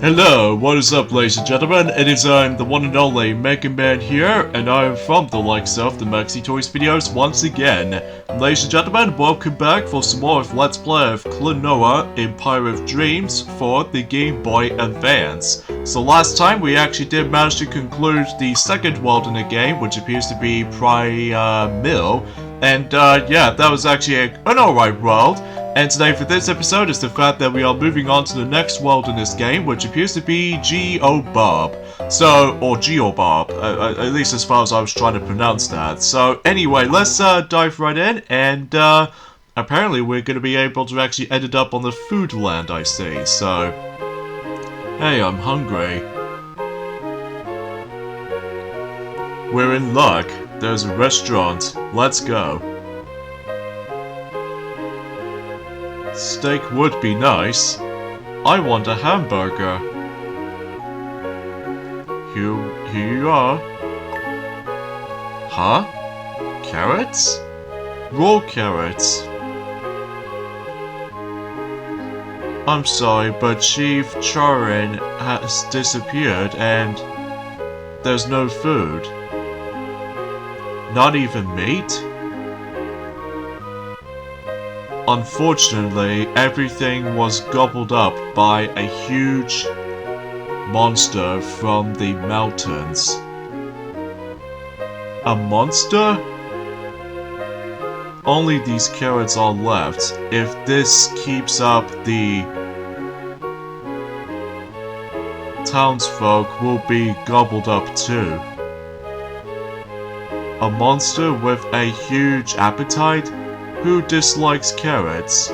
Hello, what is up ladies and gentlemen, it is the one and only Mega Man here, and I'm from the likes of the Maxi Toys videos once again. Ladies and gentlemen, welcome back for some more of Let's Play of Klonoa Empire of Dreams for the Game Boy Advance. So last time we actually did manage to conclude the second world in the game, which appears to be Mill, and yeah, that was actually an alright world. And today for this episode is the fact that we are moving on to the next world in this game, which appears to be Geobob. So, or Geobob, at least as far as I was trying to pronounce that. So anyway, let's dive right in, and apparently we're going to be able to actually end up on the food land, I see. So, hey, I'm hungry. We're in luck. There's a restaurant. Let's go. Steak would be nice. I want a hamburger. Here you are. Huh? Carrots? Raw carrots. I'm sorry, but Chief Charin has disappeared and there's no food. Not even meat? Unfortunately, everything was gobbled up by a huge monster from the mountains. A monster? Only these carrots are left. If this keeps up, the townsfolk will be gobbled up too. A monster with a huge appetite? Who dislikes carrots?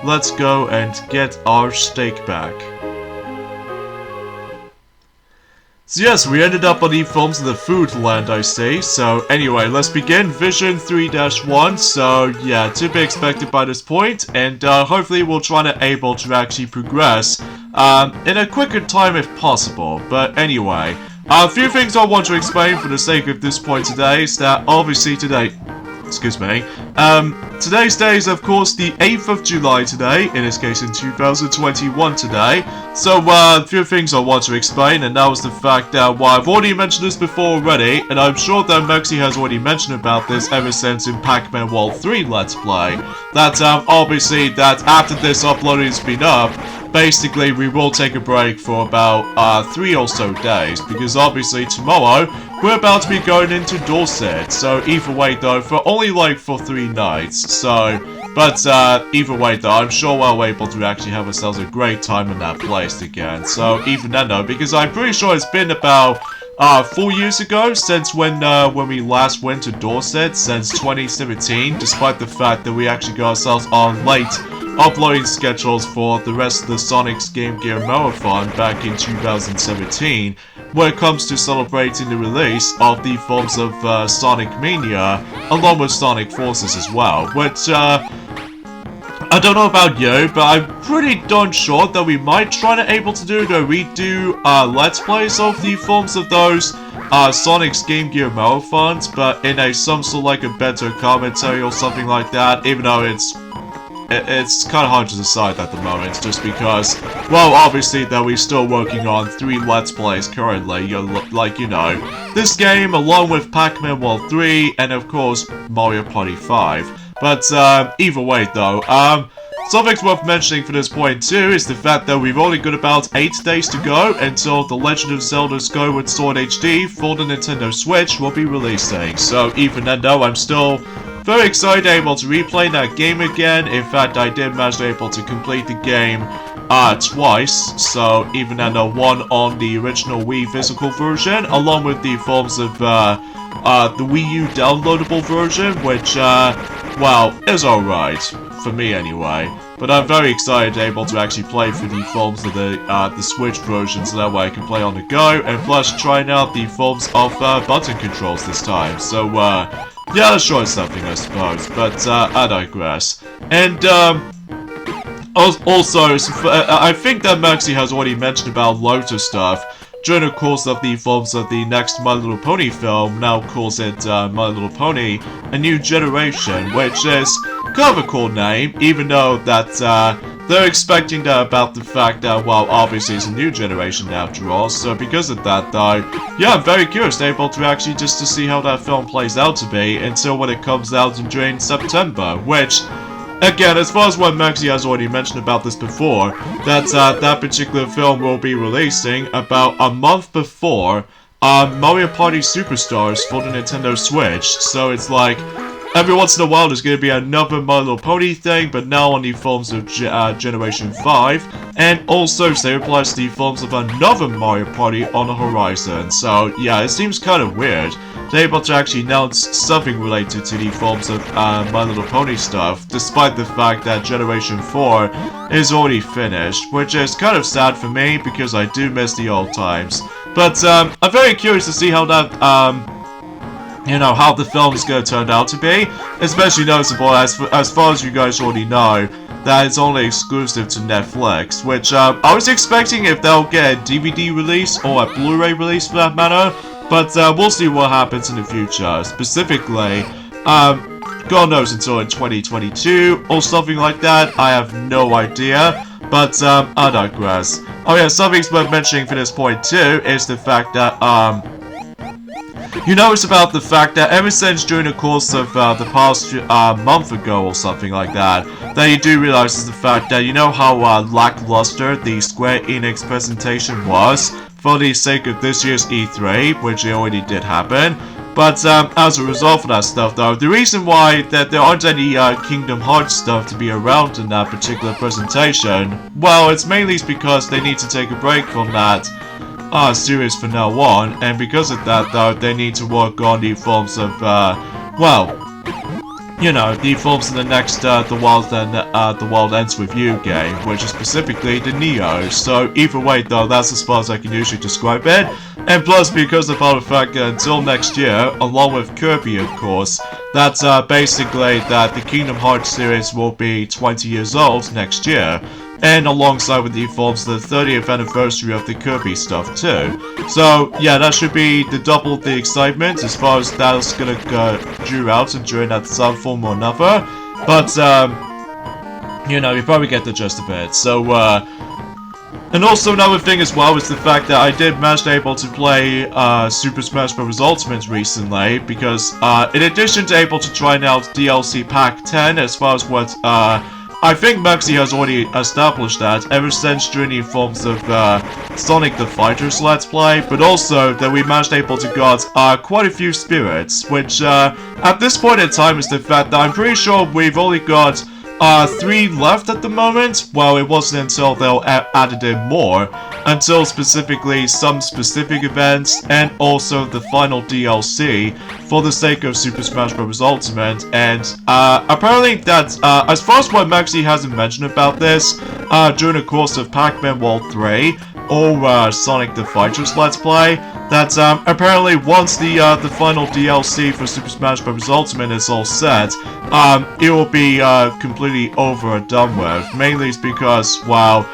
Let's go and get our steak back. So yes, we ended up on the films of the food land, I see. So anyway, let's begin Vision 3-1. So yeah, to be expected by this point, and hopefully we'll try to able to actually progress in a quicker time if possible. But anyway, a few things I want to explain for the sake of this point today is that obviously today, excuse me, today's day is of course the 8th of July today, in this case in 2021 today. So a few things I want to explain, and that was the fact that, well, I've already mentioned this before already, and I'm sure that Maxi has already mentioned about this ever since in Pac-Man World 3 Let's Play, that obviously that after this uploading has been up, basically we will take a break for about 3 or so days, because obviously tomorrow we're about to be going into Dorset. So either way though, for only like for 3 nights. So, but either way though, I'm sure we're able to actually have ourselves a great time in that place again. So even then though, because I'm pretty sure it's been about 4 years ago since when we last went to Dorset, since 2017, despite the fact that we actually got ourselves on late uploading schedules for the rest of the Sonic's Game Gear Marathon back in 2017, when it comes to celebrating the release of the forms of Sonic Mania, along with Sonic Forces as well, which, I don't know about you, but I'm pretty darn sure that we might try to able to do the redo Let's Plays of the forms of those Sonic's Game Gear Marathons, but in a some sort of like a better commentary or something like that, even though it's kind of hard to decide at the moment, just because, well, obviously that we're still working on 3 Let's Plays currently, like, you know, this game, along with Pac-Man World 3, and of course, Mario Party 5. But, either way though, something's worth mentioning for this point too is the fact that we've only got about 8 days to go until The Legend of Zelda Skyward Sword HD for the Nintendo Switch will be releasing. So even then though, I'm still very excited able to replay that game again. In fact, I did manage to able to complete the game twice. So even then, one on the original Wii physical version, along with the forms of the Wii U downloadable version, which well, is alright for me anyway. But I'm very excited able to actually play through the forms of the Switch version, so that way I can play on the go, and plus trying out the forms of button controls this time. So yeah, that's sure something, I suppose, but I digress. And also, I think that Maxi has already mentioned about loads of stuff during the course of the films of the next My Little Pony film, now calls it My Little Pony, A New Generation, which is kind of a cool name, even though that they're expecting that about the fact that, well, obviously it's a new generation after all, so because of that, though, yeah, I'm very curious, able to actually just to see how that film plays out to be until when it comes out during September, which, again, as far as what Maxi has already mentioned about this before, that particular film will be releasing about a month before Mario Party Superstars for the Nintendo Switch, so it's like, every once in a while there's going to be another My Little Pony thing, but now on the forms of Generation 5, and also same applies to the forms of another Mario Party on the horizon. So yeah, it seems kind of weird. They're able to actually announce something related to the forms of My Little Pony stuff, despite the fact that Generation 4 is already finished, which is kind of sad for me because I do miss the old times. But I'm very curious to see how that you know, how the film is going to turn out to be, especially noticeable as far as you guys already know, that it's only exclusive to Netflix, which I was expecting if they'll get a DVD release or a Blu-ray release for that matter, but we'll see what happens in the future. Specifically, God knows until in 2022 or something like that, I have no idea, but I digress. Oh yeah, something's worth mentioning for this point too is the fact that you notice about the fact that ever since during the course of the past month ago or something like that you do realize is the fact that you know how lackluster the Square Enix presentation was for the sake of this year's E3, which it already did happen. But as a result of that stuff though, the reason why that there aren't any Kingdom Hearts stuff to be around in that particular presentation, well, it's mainly because they need to take a break from that series for now on, and because of that though, they need to work on the forms of, well, you know, the forms in the next, The World Ends With You game, which is specifically the Neo. So either way though, that's as far as I can usually describe it, and plus because of the fact that until next year, along with Kirby of course, that's basically that the Kingdom Hearts series will be 20 years old next year. And alongside with the forms the 30th anniversary of the Kirby stuff too. So yeah, that should be double the excitement as far as that's gonna go due out and during that some form or another. But you know, you probably get the gist of it. So and also another thing as well is the fact that I did manage to able to play Super Smash Bros. Ultimate recently, because in addition to able to try out DLC Pack 10 as far as what I think Maxi has already established that ever since during the forms of Sonic the Fighter's Let's Play, but also that we managed able to got quite a few spirits, which at this point in time is the fact that I'm pretty sure we've only got 3 left at the moment. Well, it wasn't until they'll added in more, until specifically some specific events, and also the final DLC for the sake of Super Smash Bros. Ultimate. And apparently that, as far as what Maxi hasn't mentioned about this, during the course of Pac-Man World 3, or Sonic the Fighter's Let's Play, that apparently once the final DLC for Super Smash Bros. Ultimate is all set, it will be completely over and done with. Mainly it's because, well,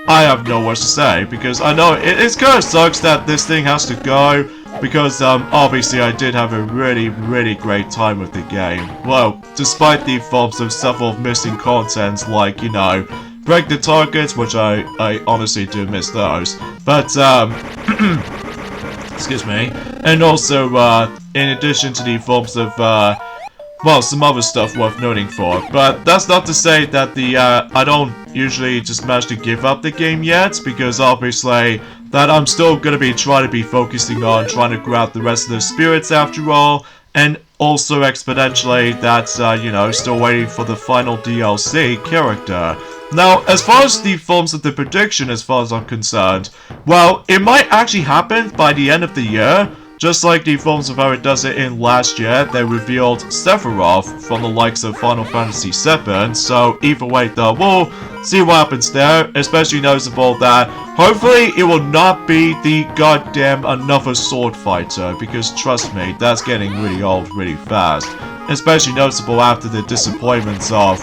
I have no words to say, because I know it kind of sucks that this thing has to go, because obviously I did have a really great time with the game. Well, despite the forms of several missing contents, like, you know, break the targets, which I honestly do miss those, but excuse me, and also in addition to the forms of well, some other stuff worth noting for. But that's not to say that the I don't usually just manage to give up the game yet, because obviously that I'm still gonna be trying to be focusing on trying to grab the rest of the spirits after all, and also exponentially that's you know, still waiting for the final DLC character. Now, as far as the forms of the prediction, as far as I'm concerned, well, it might actually happen by the end of the year. Just like the forms of how it does it in last year, they revealed Sephiroth from the likes of Final Fantasy VII, so either way though, we'll see what happens there, especially noticeable that hopefully it will not be the goddamn another sword fighter, because trust me, that's getting really old really fast, especially noticeable after the disappointments of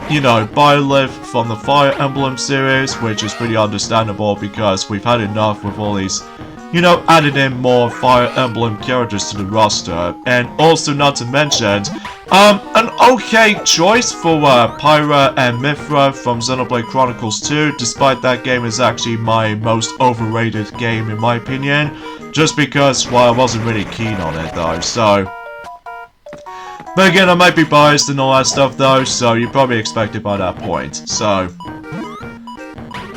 you know, Byleth from the Fire Emblem series, which is pretty understandable because we've had enough with all these you know, added in more Fire Emblem characters to the roster, and also not to mention, an okay choice for Pyra and Mithra from Xenoblade Chronicles 2, despite that game is actually my most overrated game in my opinion, just because, well, I wasn't really keen on it though, so... But again, I might be biased and all that stuff though, so you probably expect it by that point, so...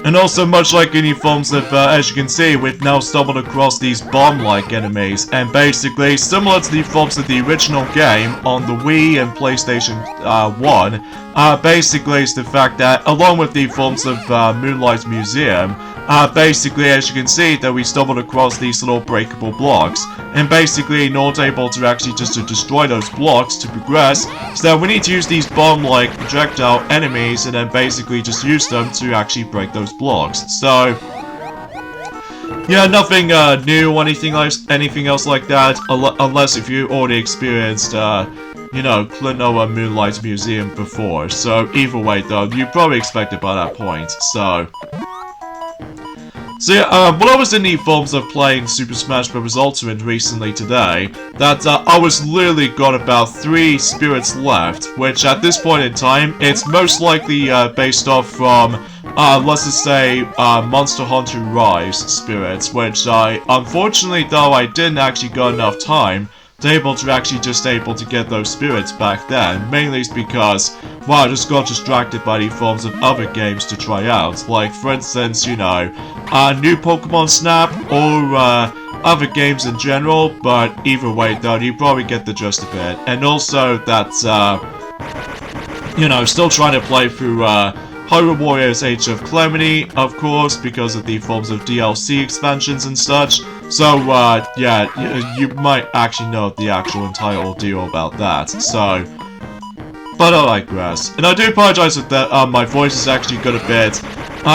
And also, much like any forms of, as you can see, we've now stumbled across these bomb-like enemies, and basically, similar to the forms of the original game on the Wii and PlayStation 1, basically it's the fact that, along with the forms of Moonlight Museum, basically, as you can see, that we stumbled across these little breakable blocks, and basically not able to actually just to destroy those blocks to progress, so we need to use these bomb-like projectile enemies and then basically just use them to actually break those blocks. So, yeah, nothing new or anything else like that, unless if you already experienced, you know, Klonoa Moonlight Museum before. So, either way though, you probably expect it by that point, so... So yeah, when I was in the forms of playing Super Smash Bros. Ultimate recently today, that I was literally got about 3 spirits left, which at this point in time, it's most likely based off from, let's just say, Monster Hunter Rise spirits, which unfortunately though I didn't actually got enough time to able to get those spirits back then, mainly because, well, I just got distracted by the forms of other games to try out, like for instance, you know, new Pokemon Snap, or other games in general, but either way though, you probably get the gist of it, and also that, you know, still trying to play through, Hyrule Warriors Age of Calamity, of course, because of the forms of DLC expansions and such. So, yeah, you might actually know the actual entire ordeal about that, so... But I digress. And I do apologize if that, my voice is actually got a bit,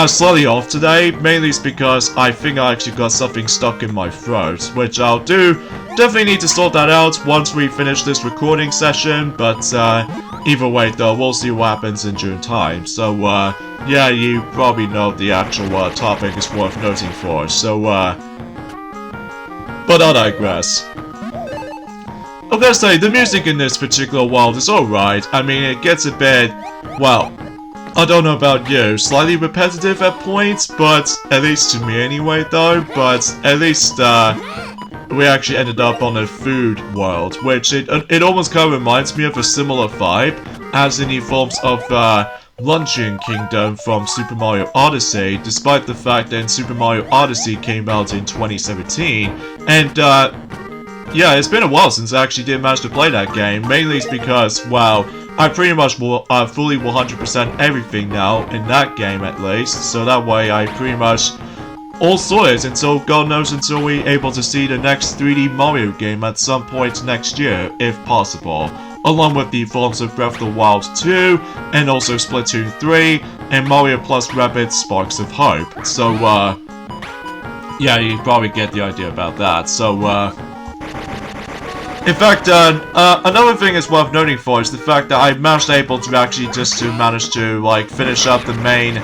slightly off today, mainly it's because I think I actually got something stuck in my throat, which I'll definitely need to sort that out once we finish this recording session, but, either way though, we'll see what happens in due time, so, yeah, you probably know the actual, topic is worth noting for, so, but I digress. I gotta say, the music in this particular world is alright. I mean, it gets a bit, well, I don't know about you, slightly repetitive at points, but at least to me anyway though, but at least, we actually ended up on a food world, which it almost kind of reminds me of a similar vibe, as in the forms of, Luncheon Kingdom from Super Mario Odyssey, despite the fact that Super Mario Odyssey came out in 2017, and, yeah, it's been a while since I actually did manage to play that game, mainly it's because, well, I pretty much will fully 100% everything now, in that game at least, so that way I pretty much all sorted until, God knows, until we're able to see the next 3D Mario game at some point next year, if possible, along with the forms of Breath of the Wild 2, and also Splatoon 3, and Mario plus Rabbids Sparks of Hope, so, yeah, you probably get the idea about that, so, in fact, another thing that's worth noting for is the fact that I managed to like, finish up the main,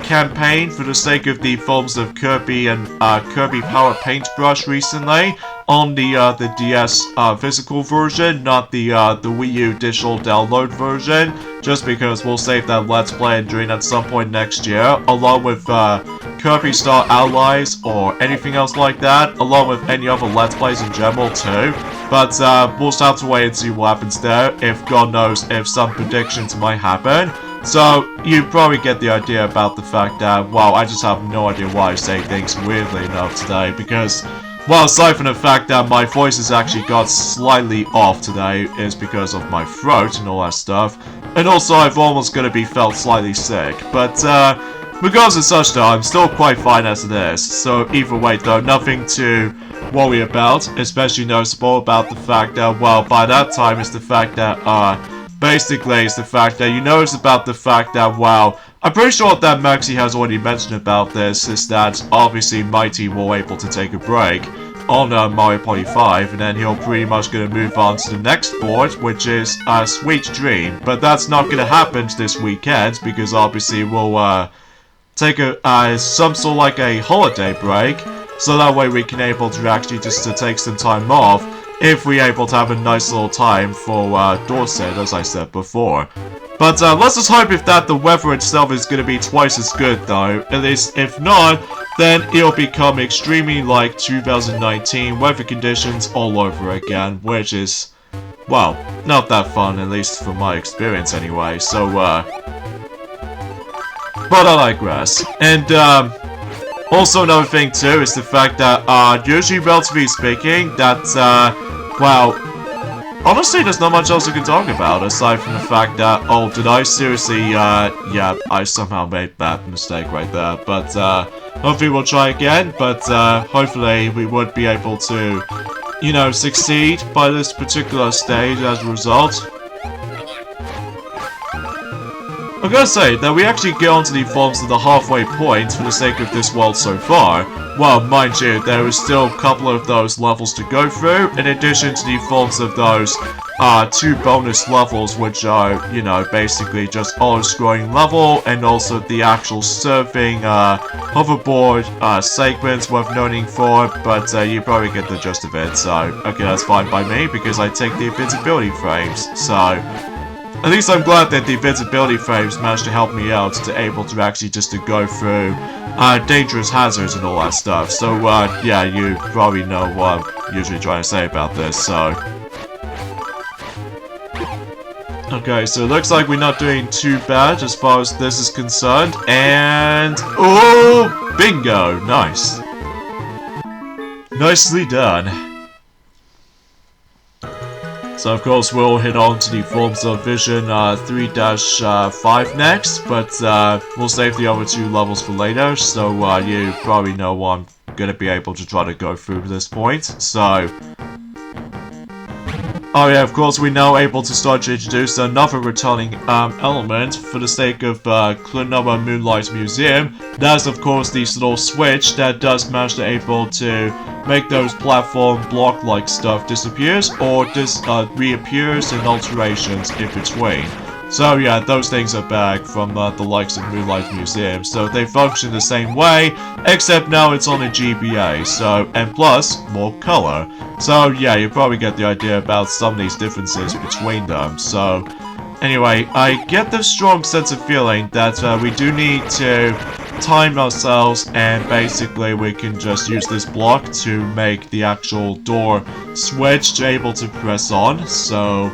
campaign for the sake of the forms of Kirby and, Kirby Power Paintbrush recently, on the DS, physical version, not the Wii U digital download version, just because we'll save that Let's Play and doing at some point next year, along with, Kirby Star Allies, or anything else like that, along with any other Let's Plays in general too. But, we'll just have to wait and see what happens there, if God knows if some predictions might happen. So, you probably get the idea about the fact that, wow, I just have no idea why I say things weirdly enough today, because, well, aside from the fact that my voice has actually got slightly off today, is because of my throat and all that stuff, and also I've almost gonna be felt slightly sick, but, regardless of such though, I'm still quite fine as it is, so either way though, nothing to worry about, especially noticeable about the fact that, well, by that time it's the fact that, basically it's the fact that you notice about the fact that, well, I'm pretty sure that Maxi has already mentioned about this, is that obviously Mighty will able to take a break on Mario Party 5, and then he'll pretty much gonna move on to the next board, which is Sweet Dream, but that's not gonna happen this weekend, because obviously we'll, take some sort of like a holiday break, so that way we can able to actually just to take some time off if we're able to have a nice little time for Dorset, as I said before. But let's just hope if that the weather itself is going to be twice as good though. At least if not, then it'll become extremely like 2019 weather conditions all over again, which is, well, not that fun, at least from my experience anyway. So, but I digress. And also another thing too is the fact that usually, relatively speaking, that well, honestly, there's not much else I can talk about, aside from the fact that, oh, did I seriously, yeah, I somehow made that mistake right there, but, hopefully we'll try again, but, hopefully we would be able to, you know, succeed by this particular stage as a result. I'm gonna say that we actually get onto the forms of the halfway point for the sake of this world so far. Well, mind you, there is still a couple of those levels to go through, in addition to the forms of those 2 bonus levels, which are, you know, basically just auto-scrolling level, and also the actual surfing hoverboard segments worth noting for, but you probably get the gist of it, so, okay, that's fine by me, because I take the invincibility frames, so... At least I'm glad that the invincibility frames managed to help me out to able to actually just to go through dangerous hazards and all that stuff. So yeah, you probably know what I'm usually trying to say about this, so... Okay, so it looks like we're not doing too bad as far as this is concerned, and... oh, bingo! Nice. Nicely done. So of course we'll hit on to the forms of vision 3-5 next, but we'll save the other 2 levels for later, so you probably know what I'm gonna be able to try to go through at this point, so... Oh yeah, of course we're now able to start to introduce another returning element for the sake of Klonoa Moonlight Museum. That's of course the little switch that does manage to able to make those platform block-like stuff disappears, or just reappears in alterations in between. So yeah, those things are back from the likes of Moonlight Museum, so they function the same way, except now it's on a GBA, so, and plus, more color. So yeah, you probably get the idea about some of these differences between them, so... Anyway, I get the strong sense of feeling that we do need to time ourselves, and basically we can just use this block to make the actual door switch to able to press on, so...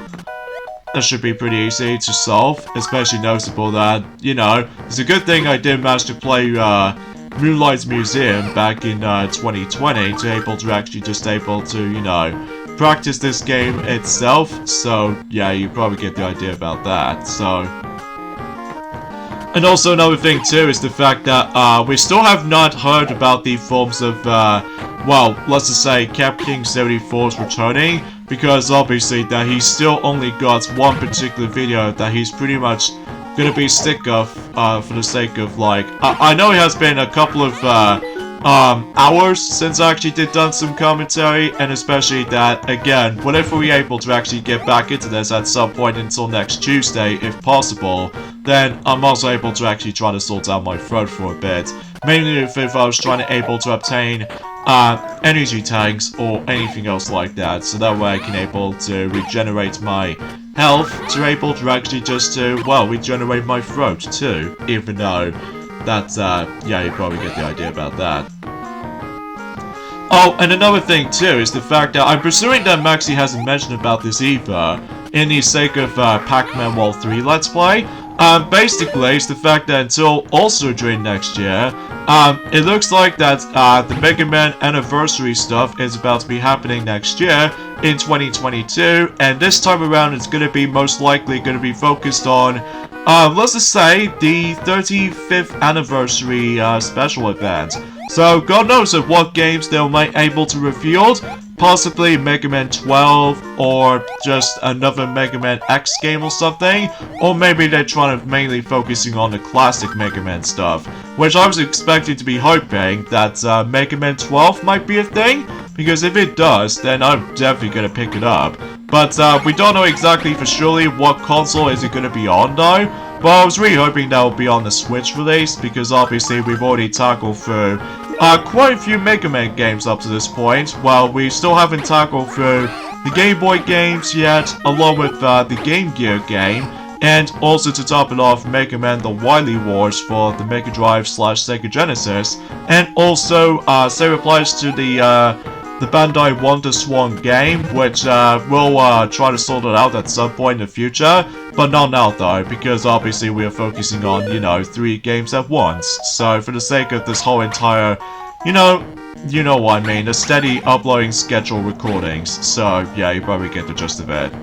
That should be pretty easy to solve, especially noticeable that, you know, it's a good thing I did manage to play Moonlight Museum back in 2020 to able to actually just able to, you know, practice this game itself, so yeah, you probably get the idea about that, so... And also another thing too is the fact that we still have not heard about the forms of, well, let's just say Cap King 74's returning, because obviously that he's still only got one particular video that he's pretty much gonna be stick of for the sake of like I know it has been a couple of hours since I actually did done some commentary, and especially that again whenever we're able to actually get back into this at some point until next Tuesday if possible, then I'm also able to actually try to sort out my throat for a bit, mainly if I was trying to able to obtain energy tanks or anything else like that, so that way I can able to regenerate my health to able to actually just to, well, regenerate my throat too, even though that's, yeah, you probably get the idea about that. Oh, and another thing too is the fact that I'm presuming that Maxi hasn't mentioned about this either in the sake of Pac-Man World 3 Let's Play. Basically, it's the fact that until also during next year, it looks like that the Mega Man anniversary stuff is about to be happening next year in 2022, and this time around it's going to be most likely going to be focused on, let's just say, the 35th anniversary special event. So God knows of what games they might able to reveal. Possibly Mega Man 12, or just another Mega Man X game or something, or maybe they're trying to mainly focusing on the classic Mega Man stuff, which I was expecting to be hoping that Mega Man 12 might be a thing, because if it does, then I'm definitely gonna pick it up. But we don't know exactly for surely what console is it gonna be on though. Well, I was really hoping that would be on the Switch release, because obviously we've already tackled through quite a few Mega Man games up to this point. While we still haven't tackled through the Game Boy games yet, along with the Game Gear game, and also to top it off, Mega Man The Wily Wars for the Mega Drive / Sega Genesis, and also same applies to the Bandai Wonder Swan game, which we'll try to sort it out at some point in the future, but not now though, because obviously we are focusing on, you know, 3 games at once. So for the sake of this whole entire, you know what I mean, a steady uploading schedule recordings. So yeah, you probably get the gist of it.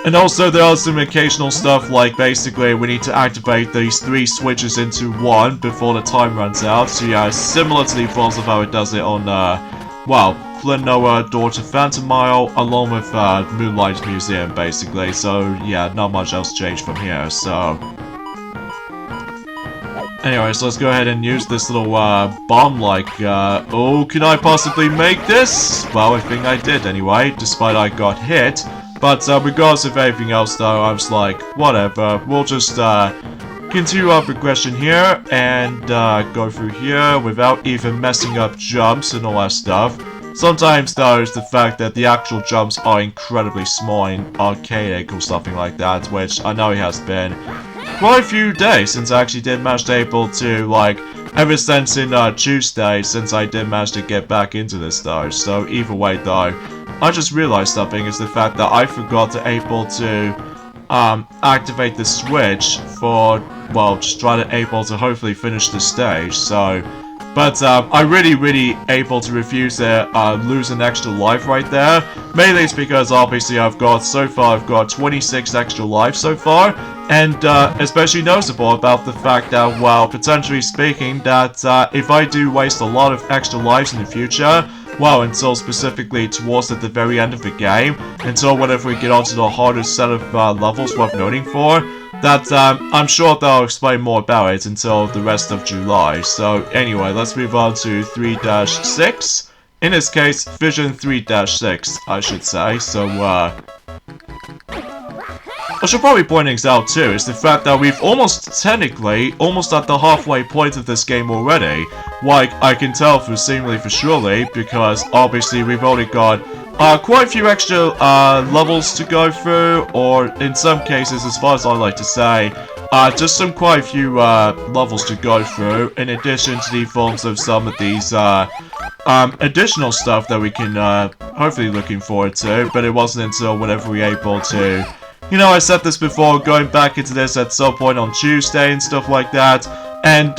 And also there are some occasional stuff like basically we need to activate these 3 switches into 1 before the time runs out. So yeah, similar to the forms of how it does it on, well, Klonoa, Door to Phantom Isle, along with Moonlight Museum basically. So yeah, not much else changed from here, so... Anyways, let's go ahead and use this little bomb-like, oh, can I possibly make this? Well, I think I did anyway, despite I got hit. But regardless of everything else though, I was like, whatever, we'll just continue our progression here and go through here without even messing up jumps and all that stuff. Sometimes though, it's the fact that the actual jumps are incredibly small and archaic or something like that, which I know it has been quite a few days since I actually did manage to able to, like, ever since in Tuesday, since I did manage to get back into this though. So either way though, I just realized something, is the fact that I forgot to able to activate the switch for, well, just try to able to hopefully finish the stage. So, but I really able to refuse to lose an extra life right there. Mainly it's because obviously I've got 26 extra lives so far, and especially noticeable about the fact that, well, potentially speaking, that if I do waste a lot of extra lives in the future, well, until specifically towards at the very end of the game, until whenever we get onto the hardest set of levels worth noting for, that I'm sure they'll explain more about it until the rest of July. So anyway, let's move on to 3-6. In this case, Vision 3-6, I should say. So, I should probably point things out too, is the fact that we've almost at the halfway point of this game already. Like, I can tell for seemingly for surely, because obviously we've only got quite a few extra levels to go through, or in some cases, as far as I like to say, just quite a few levels to go through, in addition to the forms of some of these additional stuff that we can hopefully looking forward to, but it wasn't until whenever we were able to... You know, I said this before, going back into this at some point on Tuesday and stuff like that, and,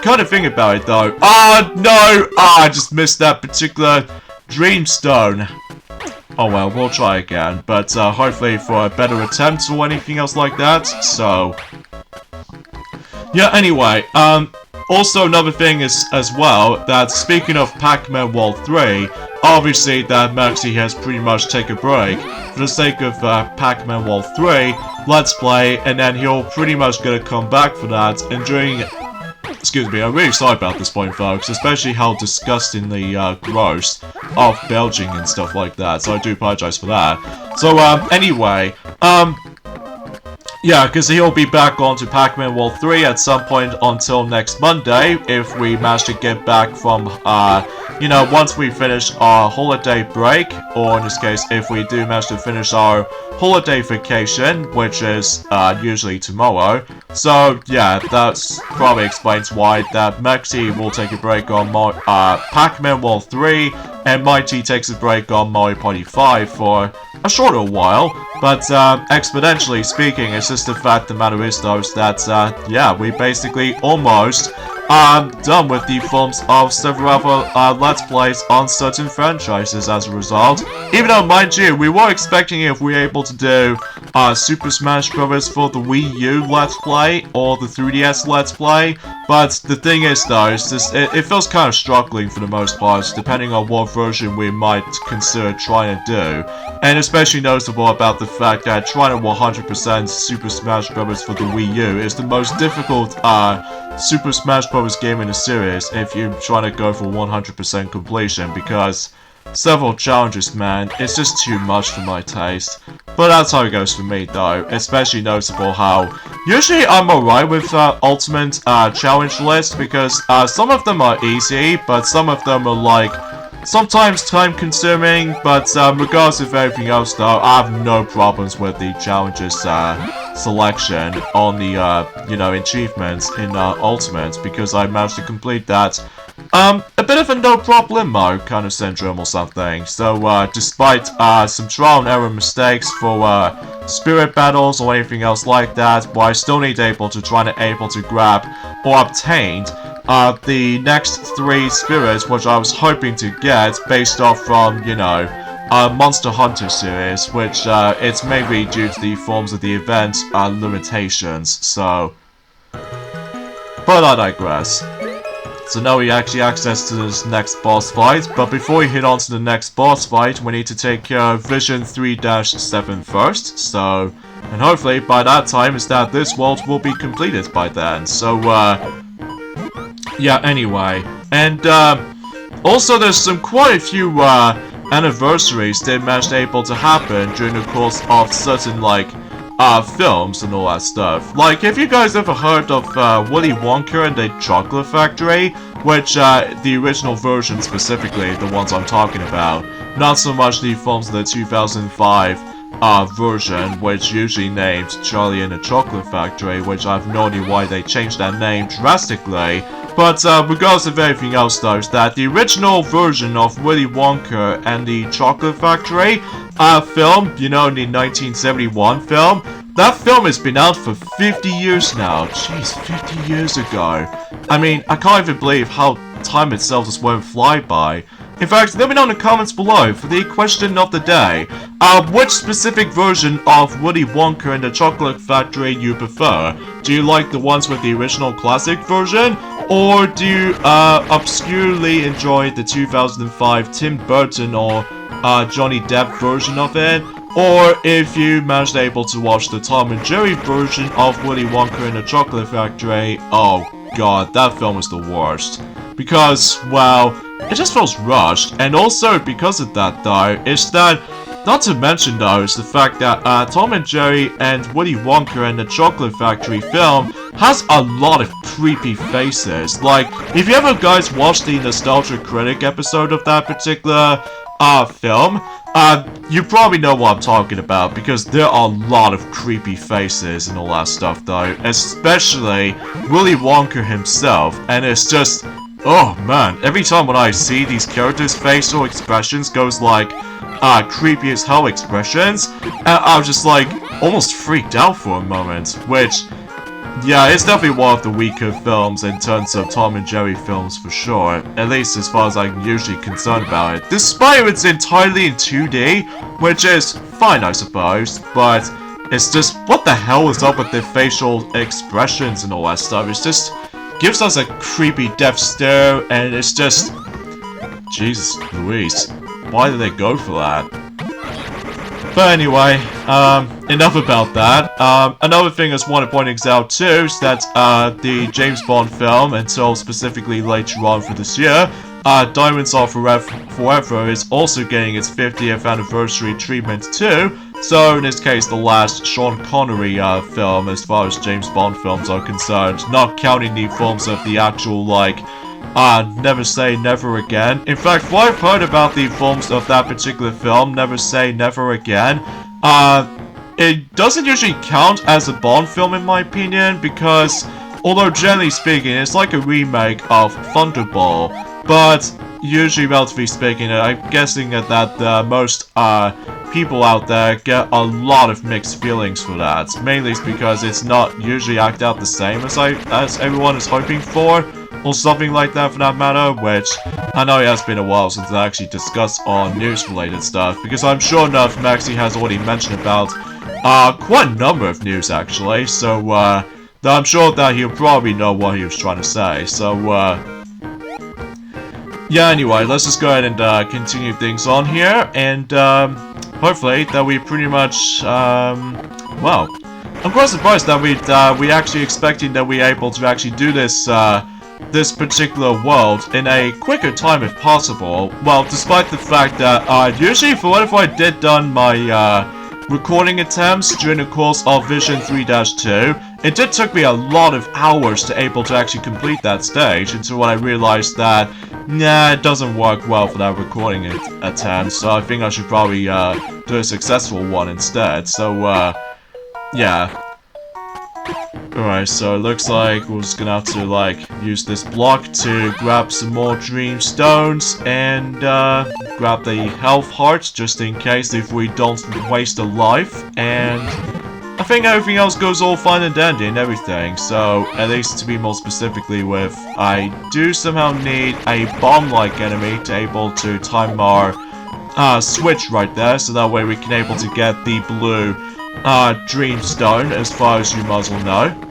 kind of think about it though. No! I just missed that particular Dreamstone. Oh well, we'll try again, but, hopefully for a better attempt or anything else like that, so... Yeah, anyway, also another thing is, as well, that speaking of Pac-Man World 3, obviously that Maxi has pretty much taken a break for the sake of Pac-Man World 3 Let's Play, and then he'll pretty much gonna come back for that, and during... Excuse me, I'm really sorry about this point, folks, especially how disgustingly gross of belching and stuff like that, so I do apologize for that. So, anyway, yeah, because he'll be back onto Pac-Man World 3 at some point until next Monday, if we manage to get back from, you know, once we finish our holiday break, or in this case, if we do manage to finish our holiday vacation, which is, usually tomorrow. So, yeah, that's probably explains why that Maxi will take a break on Pac-Man World 3, and Mighty takes a break on Mario Party 5 for a shorter while, but exponentially speaking, it's just the fact the matter is though, that, yeah, we basically almost done with the forms of several other Let's Plays on certain franchises as a result. Even though, mind you, we were expecting if we were able to do Super Smash Bros. For the Wii U Let's Play, or the 3DS Let's Play, but the thing is though, it's just, it feels kind of struggling for the most part, depending on what version we might consider trying to do. And especially noticeable about the fact that trying to 100% Super Smash Bros. For the Wii U is the most difficult Super Smash Bros. Game in the series if you're trying to go for 100% completion, because several challenges, man. It's just too much for my taste. But that's how it goes for me, though. Especially noticeable how usually I'm alright with ultimate challenge lists because some of them are easy, but some of them are like sometimes time-consuming. But regardless of everything else, though, I have no problems with the challenges selection on the you know, achievements in ultimate because I managed to complete that. A bit of a no problemo kind of syndrome or something. So, despite some trial and error mistakes for spirit battles or anything else like that, but I still need able to grab or obtain the next 3 spirits, which I was hoping to get based off from, you know, Monster Hunter series, which it's maybe due to the forms of the event limitations. So, but I digress. So now we actually access to this next boss fight, but before we hit on to the next boss fight, we need to take care of Vision 3-7 first, so, and hopefully by that time is that this world will be completed by then, so, yeah, anyway, and, also there's some quite a few, anniversaries that managed able to happen during the course of certain, like, films and all that stuff. Like, have you guys ever heard of Willy Wonka and the Chocolate Factory? Which, the original version specifically, the ones I'm talking about. Not so much the films of the 2005 version, which usually named Charlie and the Chocolate Factory, which I have no idea why they changed that name drastically. But regardless of everything else though, is that the original version of Willy Wonka and the Chocolate Factory film, you know, the 1971 film, that film has been out for 50 years now. Jeez, 50 years ago. I mean, I can't even believe how time itself just won't fly by. In fact, let me know in the comments below for the question of the day. Which specific version of Willy Wonka and the Chocolate Factory you prefer? Do you like the ones with the original classic version? Or do you obscurely enjoy the 2005 Tim Burton or Johnny Depp version of it? Or if you managed able to watch the Tom and Jerry version of Willy Wonka and the Chocolate Factory, oh god, that film is the worst. Because, well, it just feels rushed, and also because of that though, is that, not to mention though, is the fact that Tom and Jerry and Willy Wonka and the Chocolate Factory film has a lot of creepy faces. Like, if you ever guys watched the Nostalgia Critic episode of that particular film, you probably know what I'm talking about, because there are a lot of creepy faces and all that stuff though, especially Willy Wonka himself, and it's just, oh man, every time when I see these characters' facial expressions goes like, creepy as hell expressions, I was just like, almost freaked out for a moment, which, yeah, it's definitely one of the weaker films in terms of Tom and Jerry films for sure, at least as far as I'm usually concerned about it, despite it's entirely in 2D, which is fine I suppose, but it's just, what the hell is up with the facial expressions and all that stuff? It's just gives us a creepy death stare, and it's just, Jesus Louise, why did they go for that? But anyway, enough about that. Another thing I just want to point out too is that the James Bond film, until specifically later on for this year, Diamonds Are Forever is also getting its 50th anniversary treatment too. So in this case, the last Sean Connery film as far as James Bond films are concerned, not counting the films of the actual, like, Never Say Never Again. In fact, what I've heard about the films of that particular film, Never Say Never Again, it doesn't usually count as a Bond film in my opinion, because, although generally speaking, it's like a remake of Thunderball, but usually, relatively speaking, I'm guessing that most, people out there get a lot of mixed feelings for that, mainly because it's not usually acted out the same as everyone is hoping for, or something like that for that matter, which I know it has been a while since I actually discussed on news-related stuff, because I'm sure enough Maxi has already mentioned about quite a number of news actually, so I'm sure that he'll probably know what he was trying to say, so yeah, anyway, let's just go ahead and continue things on here, and hopefully that we pretty much, well, I'm quite surprised that we actually expecting that we're able to actually do this this particular world in a quicker time if possible. Well, despite the fact that usually for whatever I did done my recording attempts during the course of Vision 3-2, it did took me a lot of hours to able to actually complete that stage until when I realized that, nah, it doesn't work well for that recording attempt, so I think I should probably do a successful one instead. So, yeah. Alright, so it looks like we're just gonna have to, like, use this block to grab some more dream stones and, grab the health hearts just in case if we don't waste a life, and I think everything else goes all fine and dandy and everything, so at least to be more specifically with, I do somehow need a bomb-like enemy to able to time our, switch right there, so that way we can able to get the blue Dreamstone, as far as you might as well know.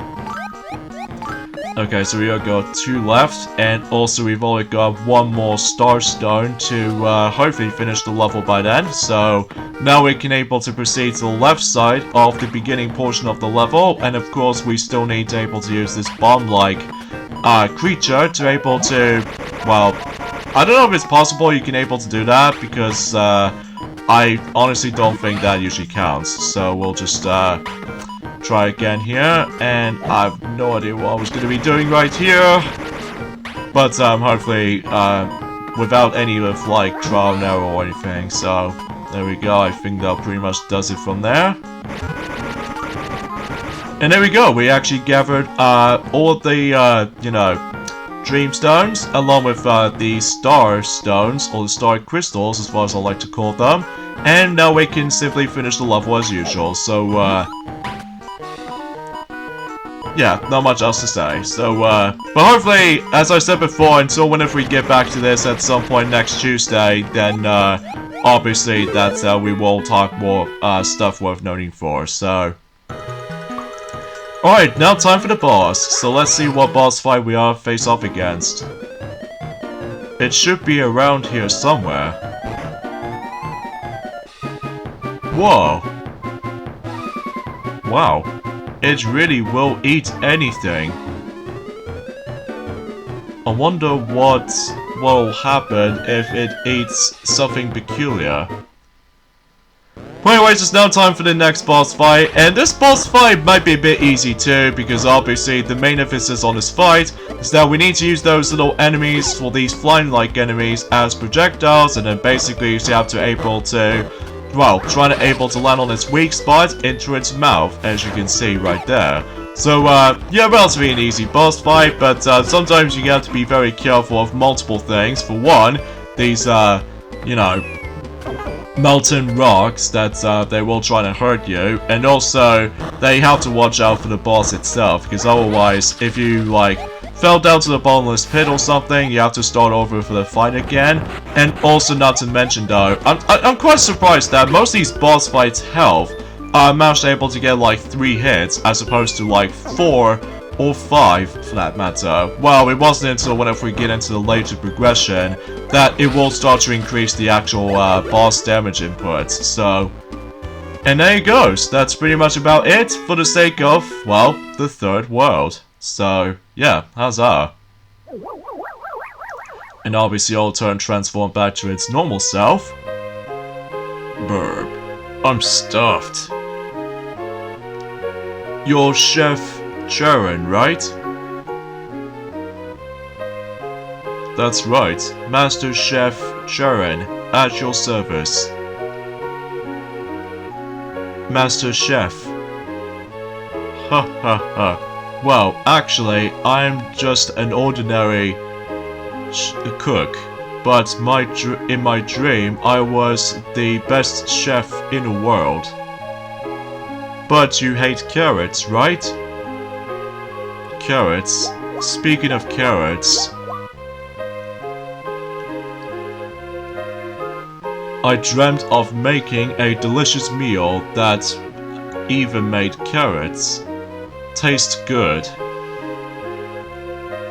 Okay, so we have got 2 left, and also we've only got 1 more Star Stone to hopefully finish the level by then. So now we can able to proceed to the left side of the beginning portion of the level, and of course we still need to able to use this bomb-like creature to able to, well, I don't know if it's possible you can able to do that, because I honestly don't think that usually counts, so we'll just try again here, and I have no idea what I was going to be doing right here, but hopefully without any of like trial and error or anything, so there we go. I think that pretty much does it from there. And there we go, we actually gathered all of the, you know, Dream Stones, along with the Star Stones, or the Star Crystals, as far as I like to call them. And now we can simply finish the level as usual, so, yeah, not much else to say. So, but hopefully, as I said before, until whenever we get back to this at some point next Tuesday, then, obviously, that, we will talk more, stuff worth noting for, so. Alright, now time for the boss. So let's see what boss fight we are face off against. It should be around here somewhere. Whoa. Wow. It really will eat anything. I wonder what will happen if it eats something peculiar. But anyways, it's now time for the next boss fight, and this boss fight might be a bit easy too, because obviously the main emphasis on this fight is that we need to use those little enemies, for these flying-like enemies, as projectiles, and then basically you have to able to, well, trying to able to land on its weak spot into its mouth, as you can see right there. So, yeah, relatively an easy boss fight, but sometimes you have to be very careful of multiple things. For one, these, you know, molten rocks that they will try to hurt you, and also they have to watch out for the boss itself, because otherwise if you like fell down to the bottomless pit or something, you have to start over for the fight again. And also, not to mention though, I'm quite surprised that most of these boss fights' health I'm actually able to get like 3 hits as opposed to like 4 or 5 for that matter. Well, it wasn't until whenever we get into the later progression that it will start to increase the actual boss damage inputs, so. And there it goes, that's pretty much about it for the sake of, well, the third world. So, yeah, huzzah. And obviously it'll turn transform back to its normal self. Burp. I'm stuffed. You're Chef Charon, right? That's right, Master Chef Charon, at your service. Master Chef. Ha ha ha. Well, actually, I'm just an ordinary cook, but in my dream, I was the best chef in the world. But you hate carrots, right? Carrots. Speaking of carrots, I dreamt of making a delicious meal that even made carrots taste good.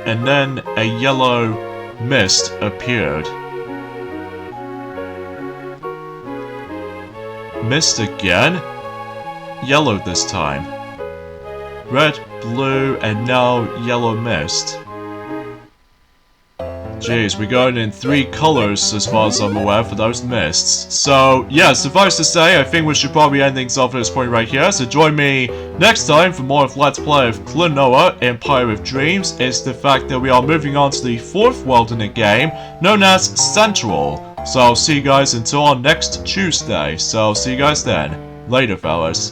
And then a yellow mist appeared. Mist again? Yellow this time. Red, blue, and now yellow mist. Jeez, we're going in 3 colors as far as I'm aware for those mists. So, yeah, suffice to say, I think we should probably end things off at this point right here. So join me next time for more of Let's Play of Klonoa, Empire of Dreams. It's the fact that we are moving on to the 4th world in the game, known as Central. So I'll see you guys until on next Tuesday. So see you guys then. Later, fellas.